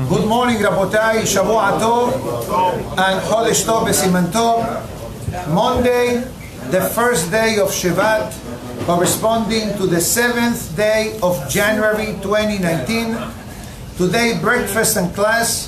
Good morning, Rabotai, Shavua Tov, and Chodesh Tov B'Siman Tov. Monday, the first day of Shevat, corresponding to the 7th day of January 2019. Today, breakfast and class,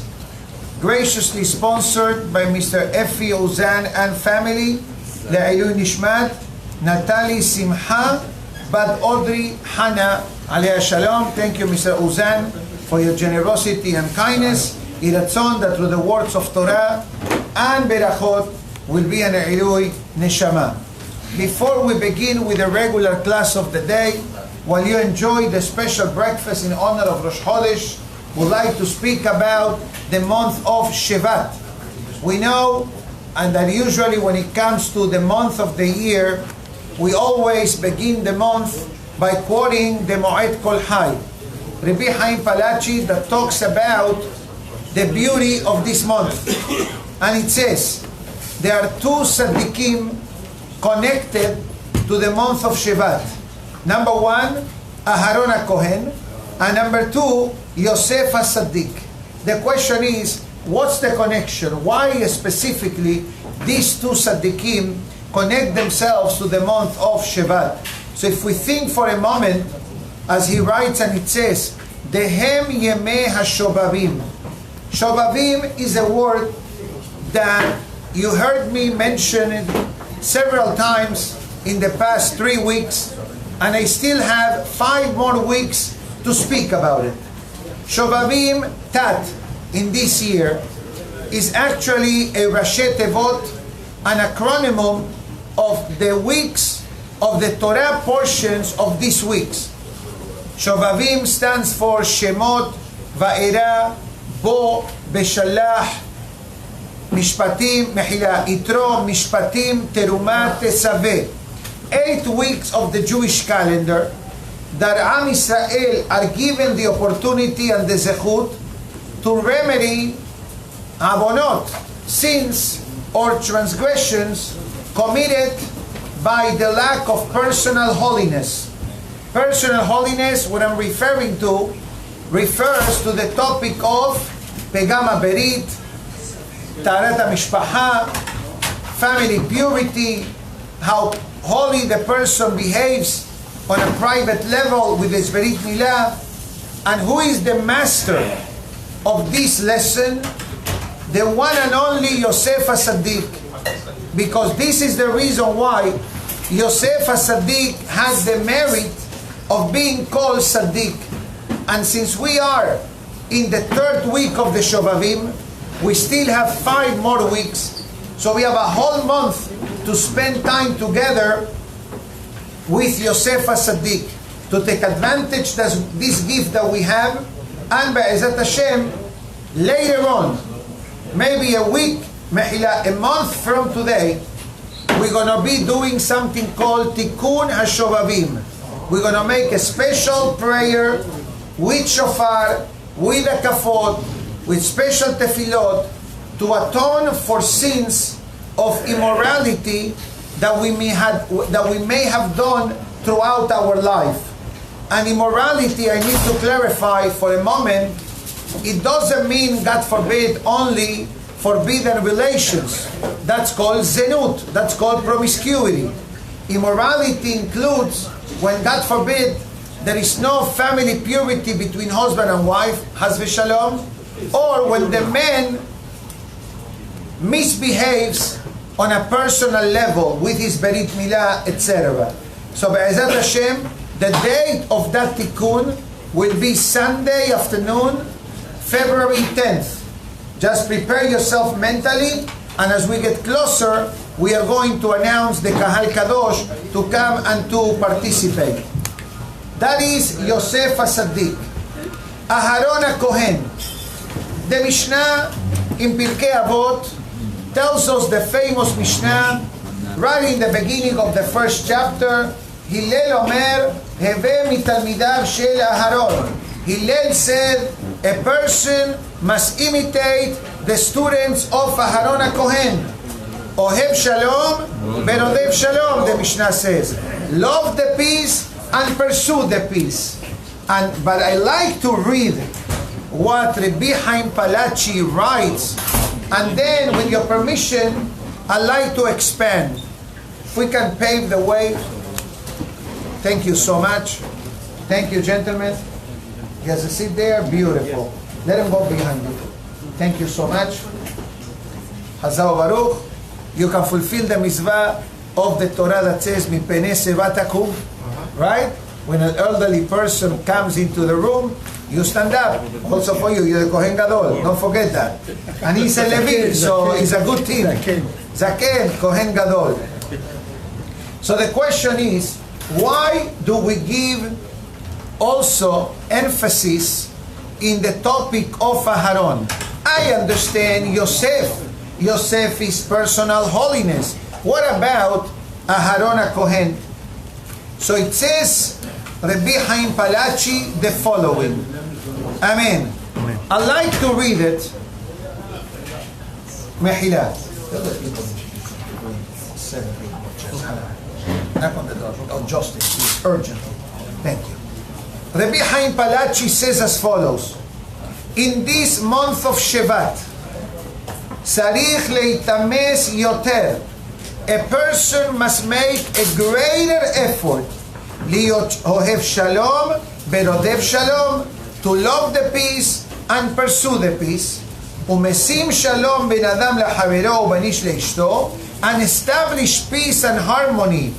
graciously sponsored by Mr. Efi Ozan and family, Le'ilui Nishmat, Natali Simcha, Bad Audrey Hana, Aliyah Shalom. Thank you, Mr. Ozan, for your generosity and kindness. Iratzon that through the words of Torah and Berachot will be an Le'ilui Neshama. Before we begin with the regular class of the day, while you enjoy the special breakfast in honor of Rosh Chodesh, we'd like to speak about the month of Shevat. We know, and that usually when it comes to the month of the year, we always begin the month by quoting the Moed Kol Hai, Rabbi Chaim Palachi, that talks about the beauty of this month. And it says, there are two Tzaddikim connected to the month of Shevat. Number one, Aharon HaKohen, and number two, Yosef HaSaddik. The question is, what's the connection? Why specifically these two Tzaddikim connect themselves to the month of Shevat? So if we think for a moment, as he writes and it says, Dehem Yemei HaShobavim. Shobavim is a word that you heard me mention it several times in the past 3 weeks, and I still have 5 more weeks to speak about it. Shobavim Tat in this year is actually a Rashi Tevot, an acronym of the weeks of the Torah portions of these weeks. Shobavim stands for Shemot, Va'era, Bo, Beshalach, Mishpatim, Mechila, Itro, Mishpatim, Terumah, Tesaveh. 8 weeks of the Jewish calendar that Am Yisrael are given the opportunity and the zechut to remedy avonot, sins or transgressions committed by the lack of personal holiness. Personal holiness, what I'm referring to, refers to the topic of Pegam Berit, Taharat HaMishpacha, family purity, how holy the person behaves on a private level with his Berit Milah. And who is the master of this lesson? The one and only Yosef HaSaddik. Because this is the reason why Yosef HaSaddik has the merit of being called Saddik. And since we are in the 3rd week of the Shobavim, we still have 5 more weeks. So we have a whole month to spend time together with Yosef HaSaddik, to take advantage of this gift that we have. And Be'ezat Hashem, later on, maybe a week, a month from today, we're going to be doing something called Tikkun HaShobavim. We're going to make a special prayer with shofar, with a kafod, with special tefillot, to atone for sins of immorality that we may have done throughout our life. And immorality, I need to clarify for a moment, it doesn't mean, God forbid, only forbidden relations. That's called zenut, that's called promiscuity. Immorality includes when, God forbid, there is no family purity between husband and wife, Haz v'shalom, or when the man misbehaves on a personal level with his Berit Milah, etc. So, Be'ezat Hashem, the date of that tikkun will be Sunday afternoon, February 10th. Just prepare yourself mentally, and as we get closer, we are going to announce the Kahal Kadosh to come and to participate. That is Yosef HaSaddik. Aharon HaKohen. The Mishnah in Pirkei Avot tells us the famous Mishnah right in the beginning of the 1st chapter. Hillel Omer, Heve mitalmidav shel Aharon. Hillel said, a person must imitate the students of Aharon HaKohen. Ohev Shalom, Berodev Shalom, the Mishnah says. Love the peace and pursue the peace. But I like to read what Rabbi Chaim Palachi writes, and then, with your permission, I'd like to expand. If we can pave the way. Thank you so much. Thank you, gentlemen. You guys sit there. Beautiful. Let him go behind you. Thank you so much. Hazao Baruch. You can fulfill the mitzvah of the Torah that says, Mipene Sevatakum. Right? When an elderly person comes into the room, you stand up. Also for you, you're the Kohen Gadol. Don't forget that. And he's a Levi, so it's a good team. Zaken, Kohen Gadol. So the question is, why do we give also emphasis in the topic of Aharon? I understand Yosef. Yosef is personal holiness. What about Aharon a Kohen? So it says, Rabbi Chaim Palachi, the following. Amen. I'd like to read it. Mehilat. Knock on the door. Oh, justice, please, urgently. Thank you. Rabbi Chaim Palachi says as follows. In this month of Shevat, Sarich leitames yoter. A person must make a greater effort. Liot ohev shalom, berodev shalom, to love the peace and pursue the peace. Umesim shalom ben adam lahavero ubanish leishto, and establish peace and harmony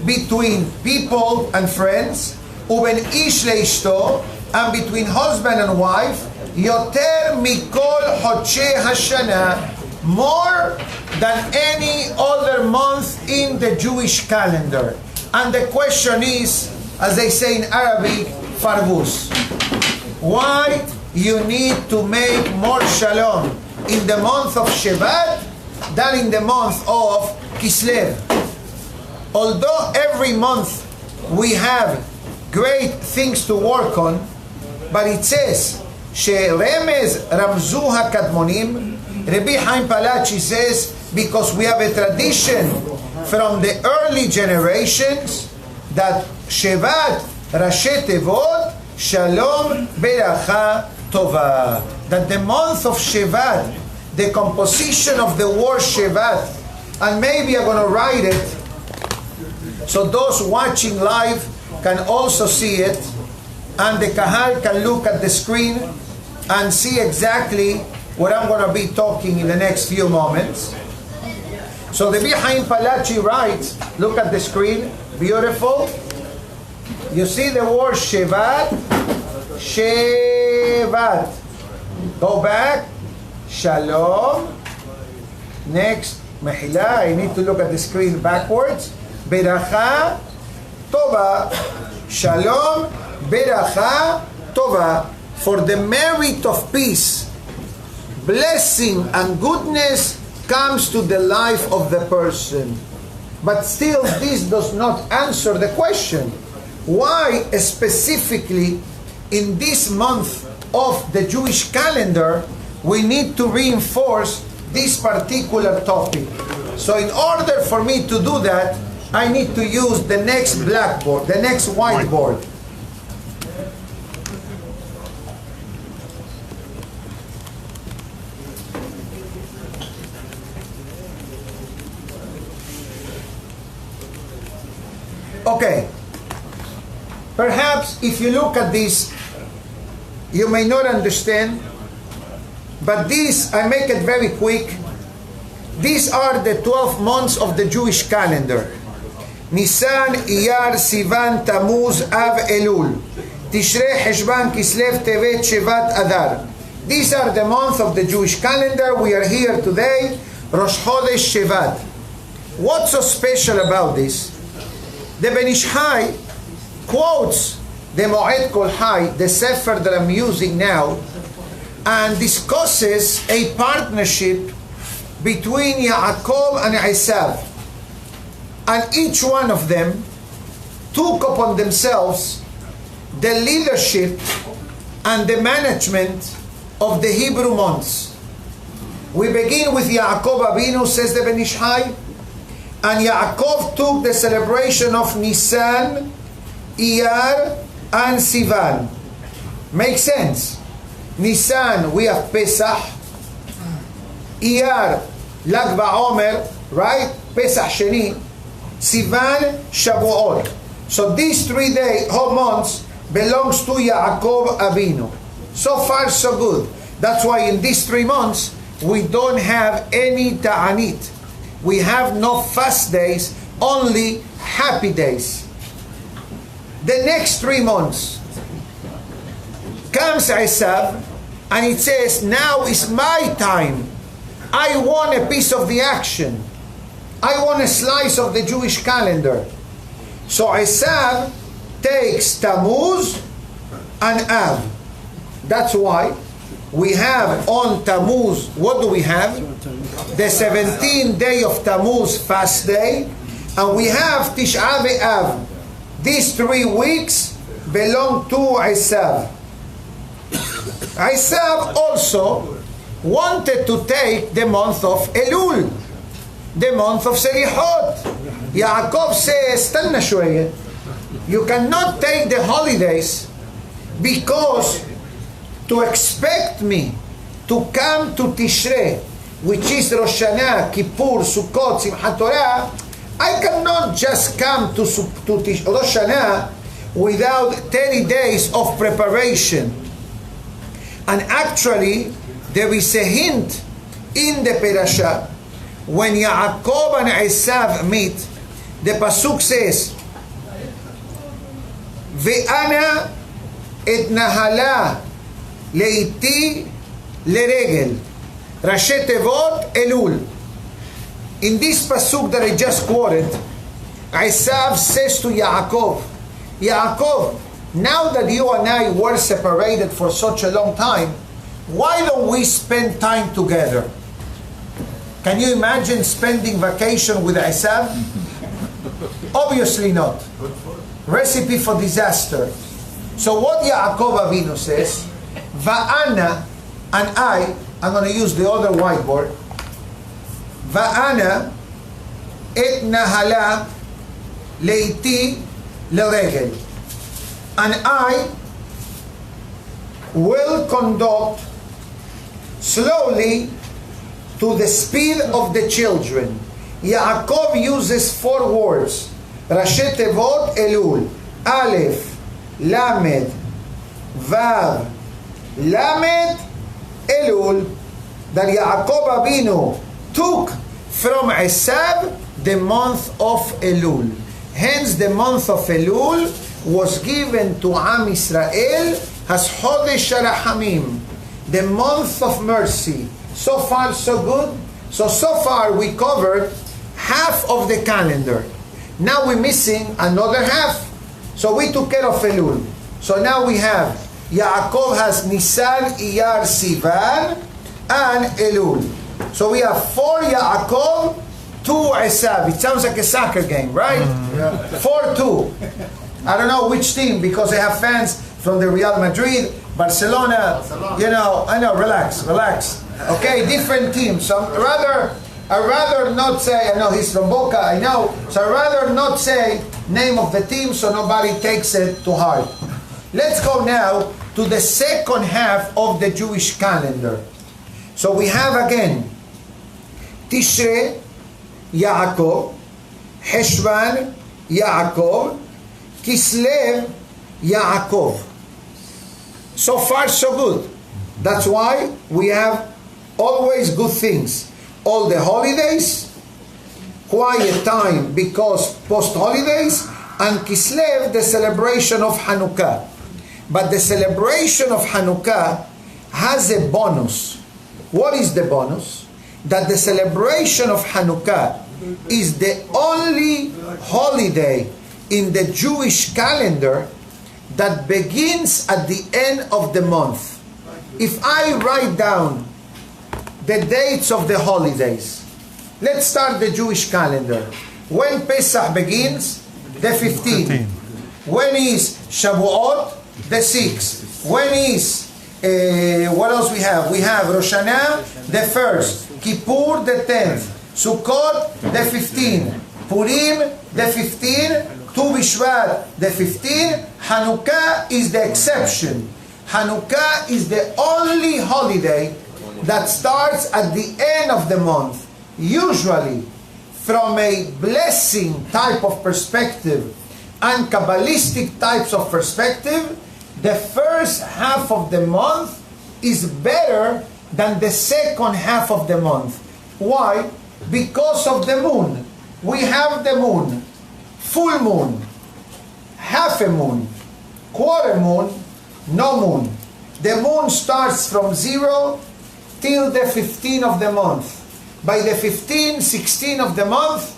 between people and friends. Uben ish leishto, and between husband and wife. Yoter mikol hodshe hashana, more than any other month in the Jewish calendar. And the question is, as they say in Arabic, fargus. Why you need to make more shalom in the month of Shevat than in the month of Kislev? Although every month we have great things to work on, but it says, She'remez ramzu hakadmonim. Rabbi Chaim Palachi says, because we have a tradition from the early generations that Shevat Rashi Tevot Shalom Beracha Tova. That the month of Shevat, the composition of the word Shevat, and maybe I'm going to write it so those watching live can also see it, and the Kahal can look at the screen and see exactly what I'm going to be talking in the next few moments. So the Rabbi Chaim Palachi writes, look at the screen, beautiful. You see the word Shevat? Shevat. Go back. Shalom. Next, Mehila. I need to look at the screen backwards. Beracha Tova. Shalom. Beracha Tova. For the merit of peace, blessing and goodness comes to the life of the person. But still, this does not answer the question. Why specifically in this month of the Jewish calendar we need to reinforce this particular topic? So in order for me to do that, I need to use the next blackboard, the next whiteboard. Okay, perhaps if you look at this, you may not understand, but this, I make it very quick. These are the 12 months of the Jewish calendar. Nisan, Iyar, Sivan, Tammuz, Av, Elul, Tishrei, Heshvan, Kislev, Tevet, Shevat, Adar. These are the months of the Jewish calendar. We are here today, Rosh Chodesh Shevat. What's so special about this? The Ben Ish Chai quotes the Moed Kol Chai, the Sefer that I'm using now, and discusses a partnership between Yaakov and Esav. And each one of them took upon themselves the leadership and the management of the Hebrew months. We begin with Yaakov Avinu, says the Ben Ish Chai, and Yaakov took the celebration of Nisan, Iyar, and Sivan. Makes sense. Nisan, we have Pesach. Iyar, Lag BaOmer, right? Pesach Sheni. Sivan, Shavuot. So these 3 whole months belongs to Yaakov Avinu. So far, so good. That's why in these 3 months, we don't have any ta'anit. We have no fast days, only happy days. The next 3 months comes Esav, and it says, now is my time. I want a piece of the action. I want a slice of the Jewish calendar. So Esav takes Tammuz and Av. That's why we have on Tammuz, what do we have? The 17th day of Tammuz, fast day. And we have Tisha B'Av. These 3 weeks belong to Esav. Esav also wanted to take the month of Elul, the month of Selichot. Yaakov says, "Stanna shweye. You cannot take the holidays because to expect me to come to Tishrei, which is Rosh Hashanah, Kippur, Sukkot, Simchat Torah, I cannot just come to Rosh Hashanah without 30 days of preparation." And actually, there is a hint in the parasha when Yaakov and Esav meet. The pasuk says, "Ve'ana et nahala leiti leregel Rashi Tevot Elul." In this pasuk that I just quoted, Esav says to Yaakov, "Yaakov, now that you and I were separated for such a long time, why don't we spend time together?" Can you imagine spending vacation with Esav? Obviously not. Recipe for disaster. So what Yaakov Avinu says, Va'ana, and I'm going to use the other whiteboard, Va'ana et nahala leiti leregel. And I will conduct slowly to the speed of the children. Yaakov uses 4 words. Rashi Tevot Elul. Aleph, Lamed, Vav, Lamed, Elul. That Yaakov Avinu took from Esav the month of Elul. Hence the month of Elul was given to Am Israel as Chodesh Rahamim, the month of mercy. So far, so good. So far we covered half of the calendar. Now we're missing another half. So we took care of Elul. So now we have Yaakov has Nisan, Iyar, Sivan, and Elul. So we have 4 Yaakov, 2 Esav. It sounds like a soccer game, right? 4-2. I don't know which team, because I have fans from the Real Madrid, Barcelona. You know, I know, relax. Okay, different teams. So I'd rather not say, I know he's from Boca, I know. So I'd rather not say name of the team so nobody takes it to heart. Let's go now to the second half of the Jewish calendar. So we have again Tishrei, Yaakov, Heshvan, Yaakov, Kislev, Yaakov. So far, so good. That's why we have always good things. All the holidays, quiet time because post-holidays, and Kislev, the celebration of Hanukkah. But the celebration of Hanukkah has a bonus. What is the bonus? That the celebration of Hanukkah is the only holiday in the Jewish calendar that begins at the end of the month. If I write down the dates of the holidays, let's start the Jewish calendar. When Pesach begins? The 15th. When is Shavuot? The 6th. When is, what else we have? We have Rosh Hashanah, the 1st. Kippur, the 10th. Sukkot, the 15th. Purim, the 15th. Tu B'Shvat, the 15th. Hanukkah is the exception. Hanukkah is the only holiday that starts at the end of the month. Usually, from a blessing type of perspective and Kabbalistic types of perspective, the first half of the month is better than the second half of the month. Why? Because of the moon. We have the moon, full moon, half a moon, quarter moon, no moon. The moon starts from 0 till the 15th of the month. By the 15th, 16th of the month,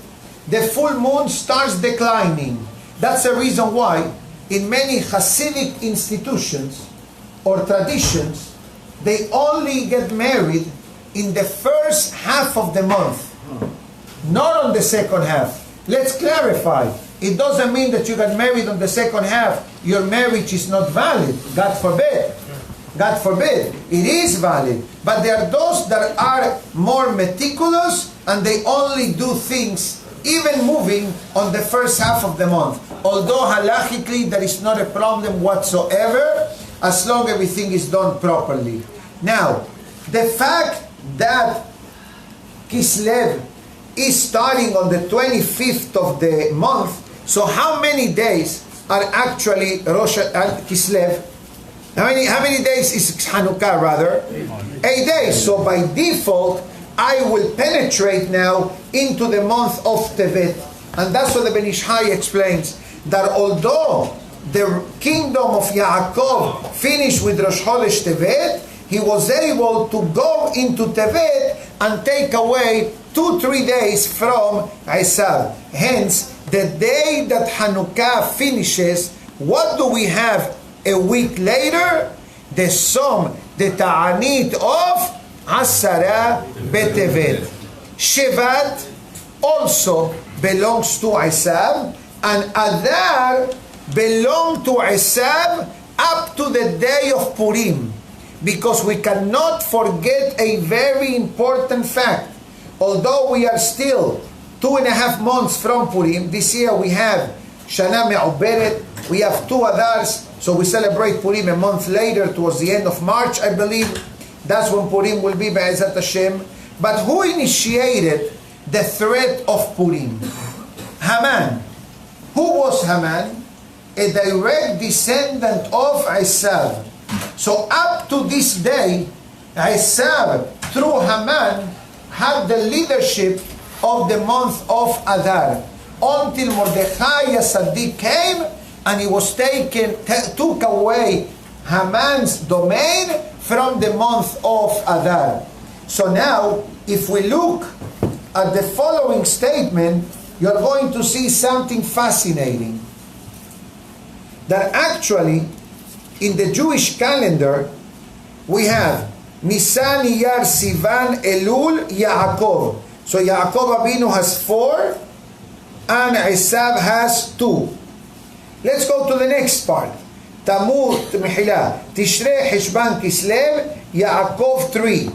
the full moon starts declining. That's the reason why in many Hasidic institutions or traditions, they only get married in the first half of the month, not on the second half. Let's clarify. It doesn't mean that you got married on the second half, your marriage is not valid. God forbid. God forbid. It is valid. But there are those that are more meticulous and they only do things, even moving on the first half of the month. Although halachically there is not a problem whatsoever as long as everything is done properly. Now, the fact that Kislev is starting on the 25th of the month, so how many days are actually Rosh Kislev? How many days is Hanukkah rather? 8 days. So by default, I will penetrate now into the month of Tevet. And that's what the Ben Ish Hai explains, that although the kingdom of Yaakov finished with Rosh Chodesh Tevet, he was able to go into Tevet and take away 2-3 days from Esav. Hence, the day that Hanukkah finishes, what do we have a week later? The Som, the Ta'anit of Asara Betevet. Shevat also belongs to Esav, and Adar belonged to Esav up to the day of Purim. Because we cannot forget a very important fact. Although we are still 2.5 months from Purim, this year we have Shana Me'uberet, we have 2 Adars, so we celebrate Purim a month later, towards the end of March, I believe. That's when Purim will be, Be'ezat Hashem. But who initiated the threat of Purim? Haman. Who was Haman? A direct descendant of Esav. So up to this day, Esav, through Haman, had the leadership of the month of Adar. Until Mordechai Sadiq came and he was took away Haman's domain from the month of Adar. So now, if we look at the following statement, you're going to see something fascinating. That actually, in the Jewish calendar, we have Nisan, Iyar, Sivan, Elul, Yaakov. So Yaakov Avinu has 4 and Esav has 2. Let's go to the next part. Tammuz, Mehila, Tishrei, Heshvan, Kislev, Yaakov 3.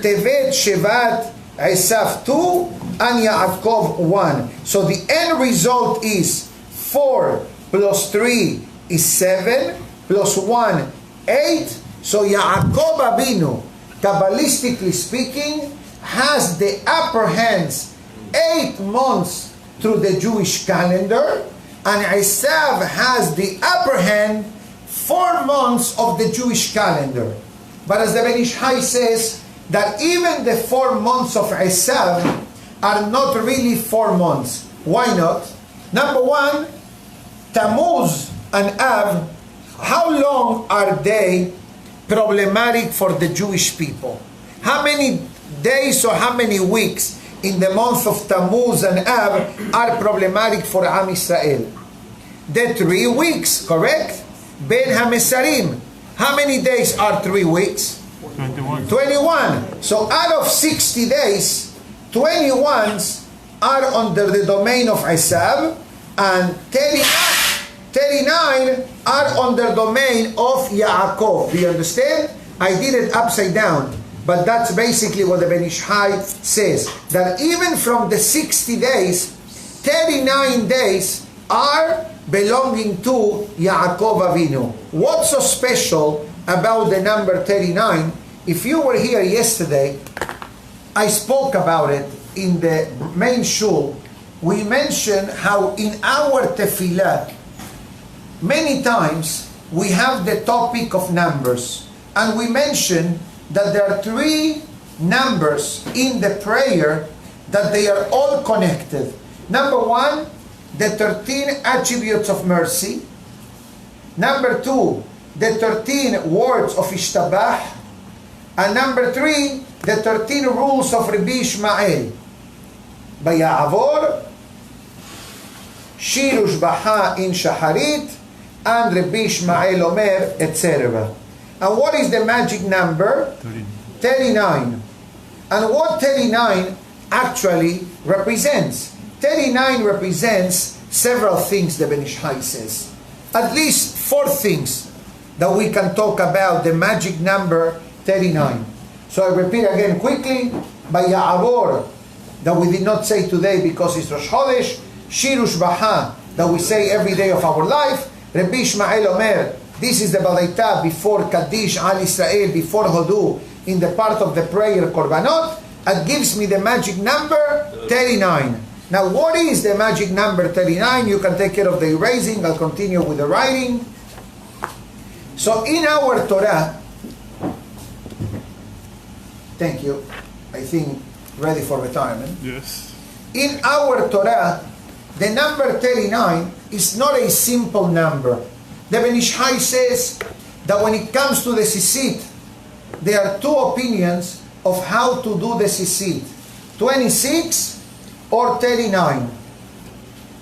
Tevet, Shevat, Esav 2 and Yaakov 1. So the end result is 4 plus 3 is 7 plus 1, 8. So Yaakov Avinu, Kabbalistically speaking, has the upper hands 8 months through the Jewish calendar, and Esav has the upper hand 4 months of the Jewish calendar. But as the Ben Ish Hai says, that even the 4 months of Esav are not really 4 months. Why not? Number one, Tammuz and Av, how long are they problematic for the Jewish people? How many days or how many weeks in the month of Tammuz and Av are problematic for Am Yisrael? The 3 weeks, correct? Ben HaMesarim. How many days are 3 weeks? 21. So out of 60 days, 21 are under the domain of Esav, and 39 are under domain of Yaakov. Do you understand? I did it upside down. But that's basically what the Ben Ish Hai says. That even from the 60 days, 39 days are belonging to Yaakov Avinu. What's so special about the number 39. If you were here yesterday, I spoke about it in the main shul. We mentioned how in our tefillah, many times we have the topic of numbers. And we mentioned that there are 3 numbers in the prayer that they are all connected. Number 1, the 13 attributes of mercy. Number 2, the 13 words of Ishtabah. And number 3, the 13 rules of Rabbi Ishmael. Baya'avor, Shir Ushbaha in Shaharit, and Rabbi Ishmael Omer, etc. And what is the magic number? 39. And what 39 actually represents? 39 represents several things, the Ben Ish Hai says. At least 4 things that we can talk about the magic number 39. So I repeat again quickly. Baya'avor, that we did not say today because it's Rosh Chodesh. Shir Ushbaha, that we say every day of our life. Rabbi Ishmael Omer, this is the Baraita before Kaddish Al Israel, before Hodu, in the part of the prayer Korbanot. It gives me the magic number 39. Now what is the magic number 39? You can take care of the erasing. I'll continue with the writing. So in our Torah, thank you, I think ready for retirement. Yes. In our Torah, the number 39 is not a simple number. The Ben Ish Hai says that when it comes to the sisit, there are 2 opinions of how to do the sisit. 26 or 39.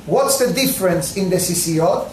What's the difference in the sisiot?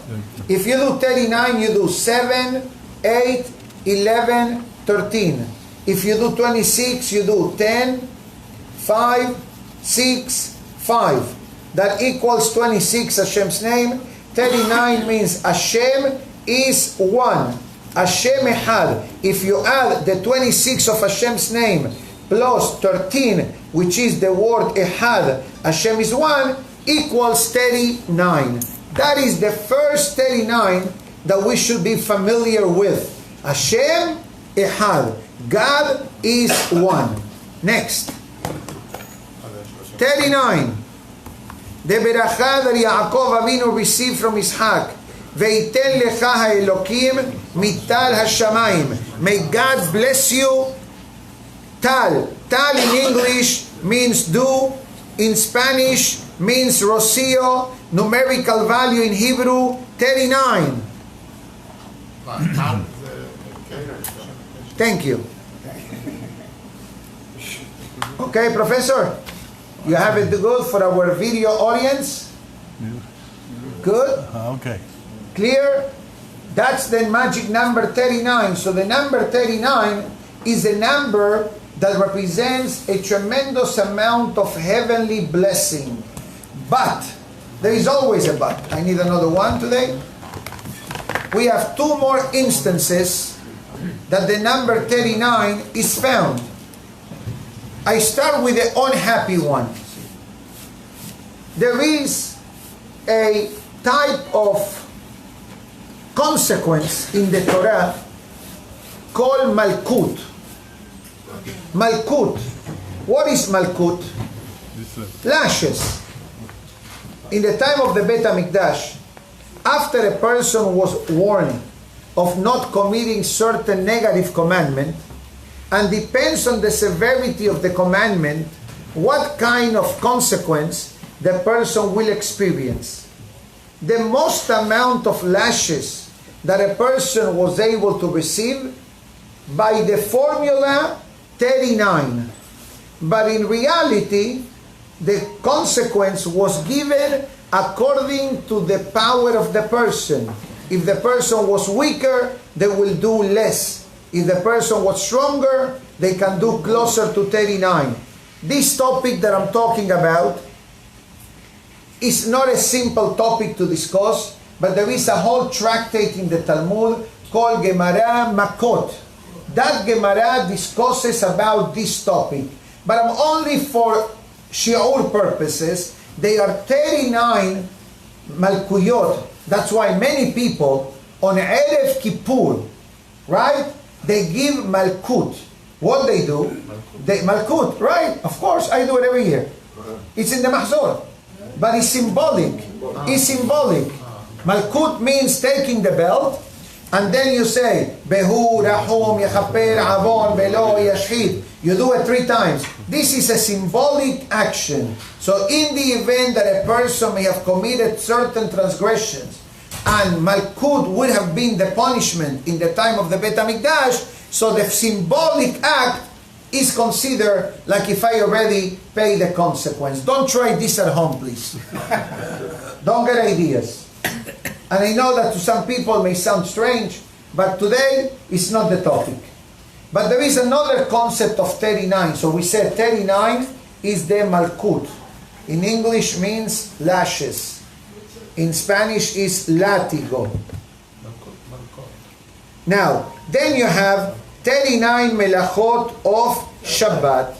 If you do 39, you do 7, 8, 11, 13. If you do 26, you do 10, 5, 6, 5. That equals 26, Hashem's name. 39 means Hashem is 1. Hashem Echad. If you add the 26 of Hashem's name plus 13, which is the word Echad, Hashem is 1, equals 39. That is the first 39 that we should be familiar with. Hashem Echad. God is 1. Next. 39. The beracha that Yaakov Avinu received from Ishak. Ve'iten lecha ha'elokim mital hashamayim. May God bless you. Tal. Tal in English means do. In Spanish means rocio. Numerical value in Hebrew, 39. Thank you. Okay, Professor? You have it good for our video audience? Good? Okay. Clear? That's the magic number 39. So the number 39 is a number that represents a tremendous amount of heavenly blessing. But, there is always a but. I need another one today. We have 2 more instances that the number 39 is found. I start with the unhappy one. There is a type of consequence in the Torah called Malkut. Malkut. What is Malkut? Lashes. In the time of the Beit HaMikdash, after a person was warned of not committing certain negative commandment, and depends on the severity of the commandment, what kind of consequence the person will experience. The most amount of lashes that a person was able to receive by the formula 39. But in reality, the consequence was given according to the power of the person. If the person was weaker, they will do less. If the person was stronger, they can do closer to 39. This topic that I'm talking about is not a simple topic to discuss, but there is a whole tractate in the Talmud called Gemara Makot. That Gemara discusses about this topic. But I'm only for shiur purposes. They are 39 Malkuyot. That's why many people on Erev Kippur, right? they give malkut. What they do? They malkut, right? Of course, I do it every year. It's in the mahzor, but it's symbolic. It's symbolic. Malkut means taking the belt, and then you say, Behu, Rahum, Yechaper, Avon, Belo, Yashhid. You do it 3 times. This is a symbolic action. So in the event that a person may have committed certain transgressions, and Malkut would have been the punishment in the time of the Bet HaMikdash, so the symbolic act is considered like if I already pay the consequence. Don't try this at home, please. Don't get ideas. And I know that to some people may sound strange, but today it's not the topic. But there is another concept of 39. So we said 39 is the malkut. In English means lashes. In Spanish is látigo. Now, then you have 39 melachot of Shabbat.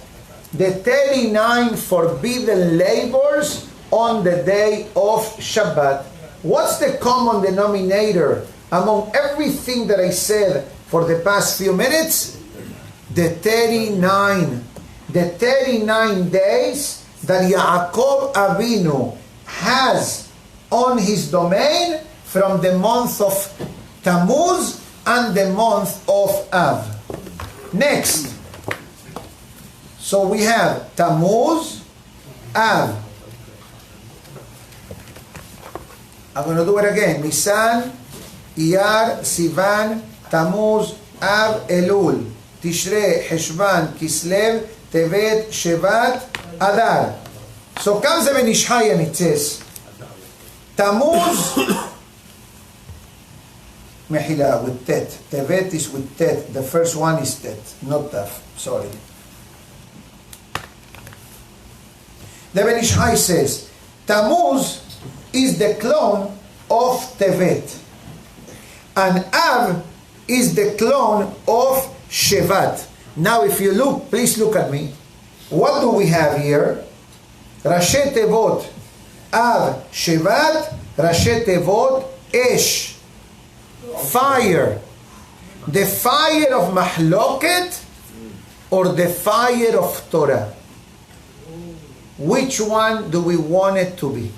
The 39 forbidden labors on the day of Shabbat. What's the common denominator among everything that I said for the past few minutes? The 39. The 39 days that Yaakov Avinu has on his domain from the month of Tammuz and the month of Av. Next. So we have Tammuz, Av. I'm going to do it again. Nisan, Iyar, Sivan, Tammuz, Av, Elul, Tishrei, Heshvan, Kislev, Tevet, Shevat, Adar. So comes the Ben Ish Chai and it says, Tammuz, Mehila with Tet. Tevet is with Tet. The first one is Tet, not Taf. Sorry. The Ben Ish Chai says, Tammuz is the clone of Tevet, and Av is the clone of Shevat. Now if you look, please look at me. What do we have here? Rashi Tevot, Av, Shevat, Rashi Tevot, Esh, fire. The fire of Mahloket or the fire of Torah? Which one do we want it to be?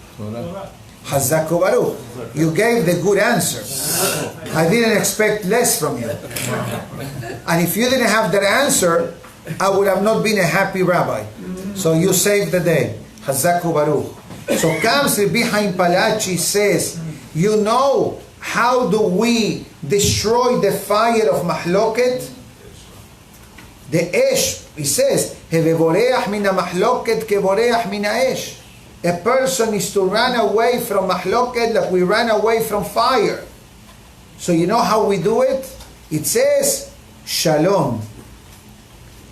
Hazak Baruch. You gave the good answer. I didn't expect less from you. And if you didn't have that answer, I would have not been a happy rabbi. So you saved the day. Hazak Baruch. So comes Rabbi Chaim Palachi says, you know how do we destroy the fire of Mahloket? The Esh, he says, Hevevoreach mina Mahloket kevoreach mina Esh. A person is to run away from Mahloket like we ran away from fire. So you know how we do it? It says, Shalom.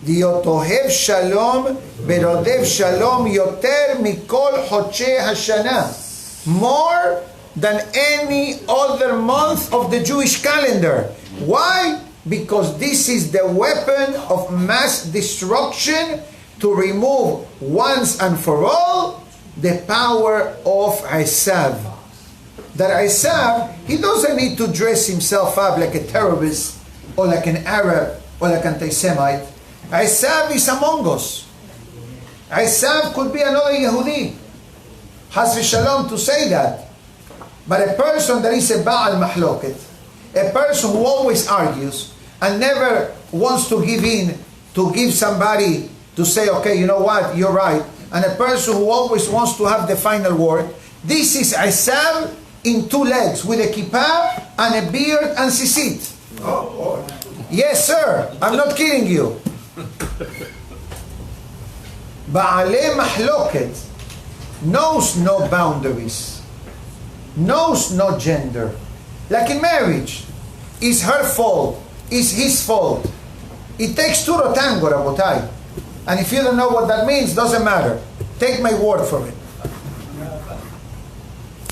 Diotohev Shalom, Berodev Shalom, Yoter Mikol Choche Hashana. More than any other month of the Jewish calendar. Why? Because this is the weapon of mass destruction to remove once and for all the power of Esav. That Esav, he doesn't need to dress himself up like a terrorist or like an Arab or like an anti-Semite. Esav is among us. Esav could be another Yehudi. Has v'shalom to say that. But a person that is a Baal Mahloket, a person who always argues and never wants to give in, to give somebody to say, okay, you know what, you're right, and a person who always wants to have the final word, this is Esav in 2 legs, with a kippah and a beard and sisit. Yes, sir, I'm not kidding you. Ba'alei Mahloket knows no boundaries, knows no gender. Like in marriage, it's her fault, it's his fault. It takes 2 to tango, Rabotai. And if you don't know what that means, doesn't matter. Take my word for it.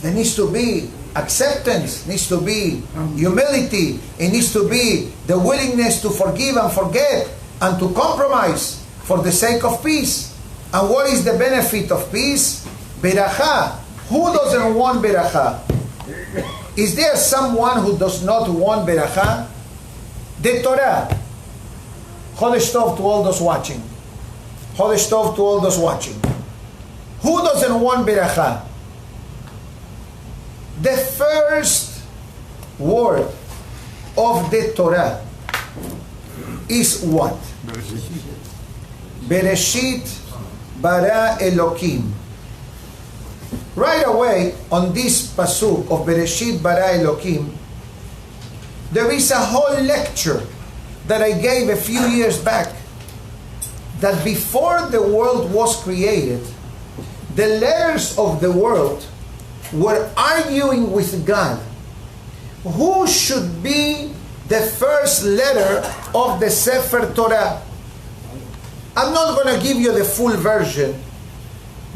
There needs to be acceptance, needs to be humility, it needs to be the willingness to forgive and forget and to compromise for the sake of peace. And what is the benefit of peace? Beracha. Who doesn't want beracha? Is there someone who does not want beracha? The Torah. Chodesh Tov to all those watching. Chodesh Tov to all those watching. Who doesn't want beracha? The first word of the Torah is what? Bereshit bara Elokim. Right away on this pasuk of Bereshit bara Elokim, there is a whole lecture that I gave a few years back, that before the world was created, the letters of the world were arguing with God. Who should be the first letter of the Sefer Torah? I'm not going to give you the full version,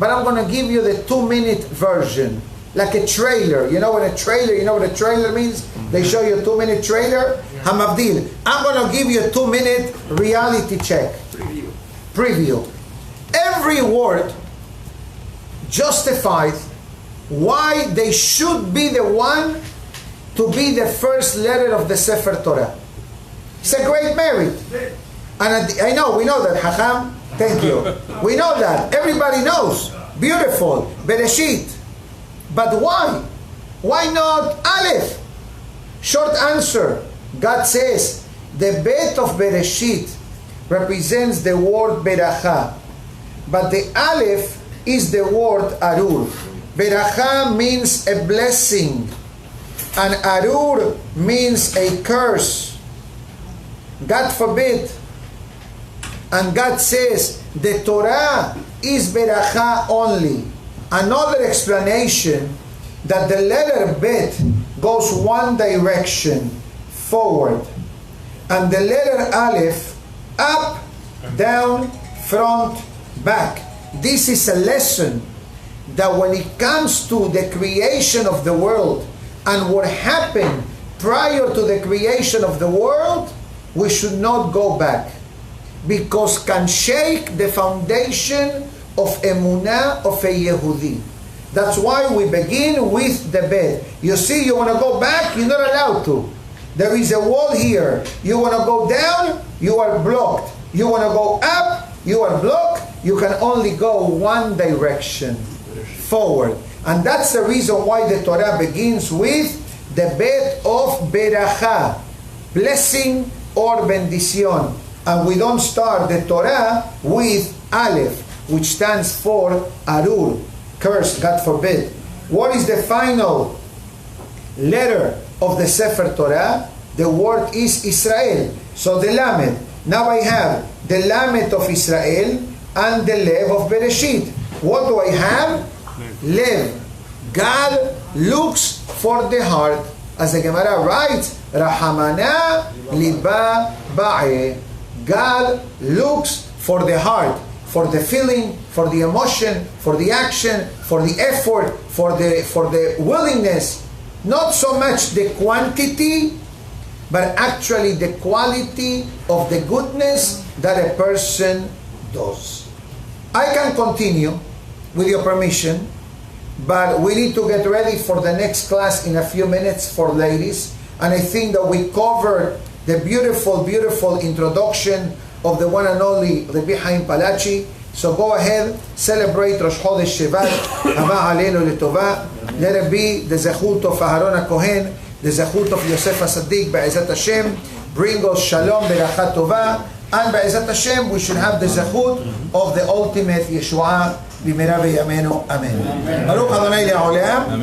but I'm going to give you the 2-minute version, like a trailer. You know what a trailer means? They show you a 2-minute trailer. Hamavdil. I'm going to give you a 2-minute reality check. Preview. Every word justifies why they should be the one to be the first letter of the Sefer Torah. It's a great merit. And I know, we know that, Hacham. Thank you. We know that. Everybody knows. Beautiful. Bereshit. But why? Why not Aleph? Short answer. God says, the bet of Bereshit represents the word Beracha. But the Aleph is the word Arur. Beracha means a blessing. And Arur means a curse. God forbid. And God says, the Torah is Beracha only. Another explanation, that the letter Bet goes one direction, forward. And the letter Aleph, up, down, front, back. This is a lesson that when it comes to the creation of the world and what happened prior to the creation of the world, we should not go back, because can shake the foundation of emunah of a Yehudi. That's why we begin with the bed. You see, you want to go back, you're not allowed to. There is a wall here. You want to go down, you are blocked. You want to go up, you are blocked. You can only go one direction, forward. And that's the reason why the Torah begins with the bed of Beracha, blessing or bendición. And we don't start the Torah with Aleph, which stands for Arur, curse, God forbid. What is the final letter of the Sefer Torah? The word is Israel. So the Lamed. Now I have the Lamed of Israel and the Lev of Bereshit. What do I have? Lev. God looks for the heart. As the Gemara writes, Rahamana liba ba'e. God looks for the heart, for the feeling, for the emotion, for the action, for the effort, for the willingness. Not so much the quantity, but actually the quality of the goodness that a person does. I can continue with your permission, but we need to get ready for the next class in a few minutes for ladies. And I think that we covered the beautiful, beautiful introduction of the one and only Rabbi Haim Palachi. So go ahead, celebrate Rosh Chodesh Shevat, Haba Aleinu L'Tova. Let it be the zechut of Aharon HaKohen, the zechut of Yosef HaSadik, Be'ezat Hashem. Bring us shalom, beracha tova, and Be'ezat Hashem, we should have the zechut of the ultimate Yeshua, B'mera B'yamenu. Amen. Baruch Adonai Le'olam.